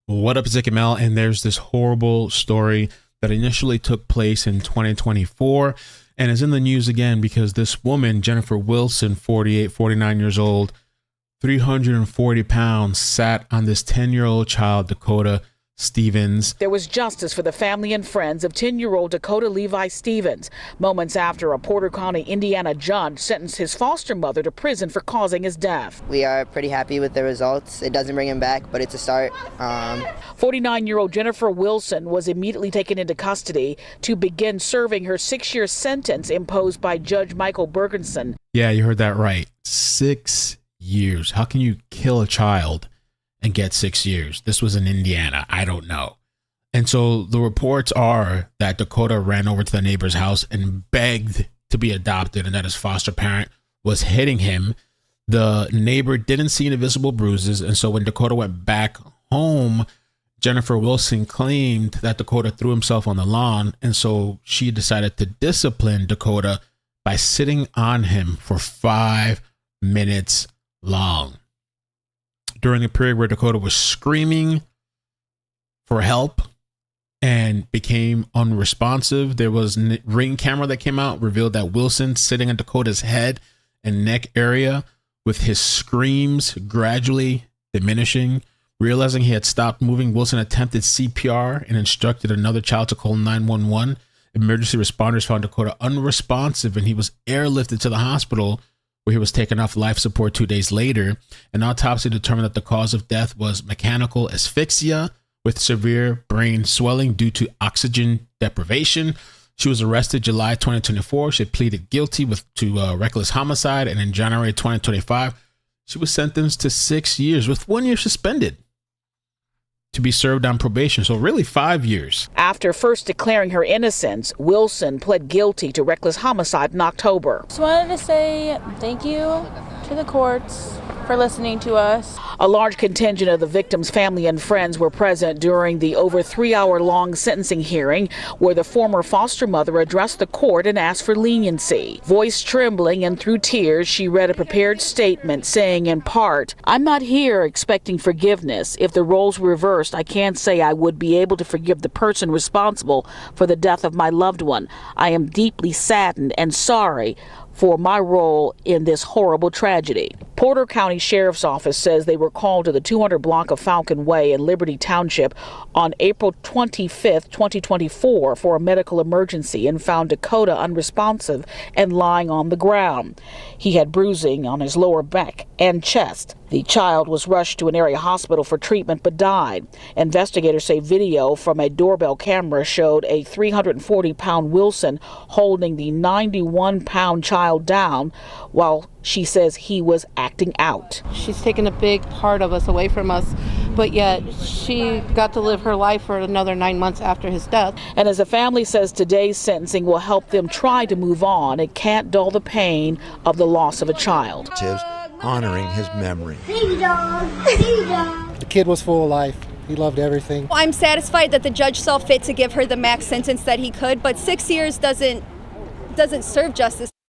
What up, iCkEdMeL? And there's this horrible story that initially took place in 2024 and is in the news again because this woman, Jennifer Wilson, 49 years old, 340 pounds, sat on this 10-year-old child, Dakota Stevens. There was justice for the family and friends of 10-year-old Dakota Levi Stevens, moments after a Porter County, Indiana judge sentenced his foster mother to prison for causing his death. We are pretty happy with the results. It doesn't bring him back, but it's a start. 49-year-old Jennifer Wilson was immediately taken into custody to begin serving her 6-year sentence imposed by Judge Michael Bergenson. Yeah, you heard that right. 6 years. How can you kill a child and get 6 years? This was in Indiana. I don't know. And so the reports are that Dakota ran over to the neighbor's house and begged to be adopted and that his foster parent was hitting him. The neighbor didn't see any visible bruises. And so when Dakota went back home, Jennifer Wilson claimed that Dakota threw himself on the lawn. And so she decided to discipline Dakota by sitting on him for 5 minutes long. During a period where Dakota was screaming for help and became unresponsive, there was a ring camera that came out, revealed that Wilson sitting on Dakota's head and neck area with his screams gradually diminishing. Realizing he had stopped moving, Wilson attempted CPR and instructed another child to call 911. Emergency responders found Dakota unresponsive and he was airlifted to the hospital, where he was taken off life support 2 days later. An autopsy determined that the cause of death was mechanical asphyxia with severe brain swelling due to oxygen deprivation. She was arrested July 2024. She pleaded guilty to reckless homicide, and in January 2025, she was sentenced to 6 years with 1 year suspended to be served on probation. So really 5 years. After first declaring her innocence, Wilson pled guilty to reckless homicide in October. Just wanted to say thank you to the courts for listening to us. A large contingent of the victim's family and friends were present during the over 3-hour-long sentencing hearing, where the former foster mother addressed the court and asked for leniency. Voice trembling and through tears, she read a prepared statement saying in part, "I'm not here expecting forgiveness. If the roles were reversed, I can't say I would be able to forgive the person responsible for the death of my loved one. I am deeply saddened and sorry for my role in this horrible tragedy." Porter County Sheriff's Office says they were called to the 200 block of Falcon Way in Liberty Township on April 25th, 2024 for a medical emergency and found Dakota unresponsive and lying on the ground. He had bruising on his lower back and chest. The child was rushed to an area hospital for treatment but died. Investigators say video from a doorbell camera showed a 340-pound Wilson holding the 91-pound child down while she says he was acting out. She's taken a big part of us away from us, but yet she got to live her life for another 9 months after his death. And as the family says, today's sentencing will help them try to move on. It can't dull the pain of the loss of a child. Honoring his memory. The kid was full of life. He loved everything. I'm satisfied that the judge saw fit to give her the max sentence that he could, but 6 years doesn't serve justice.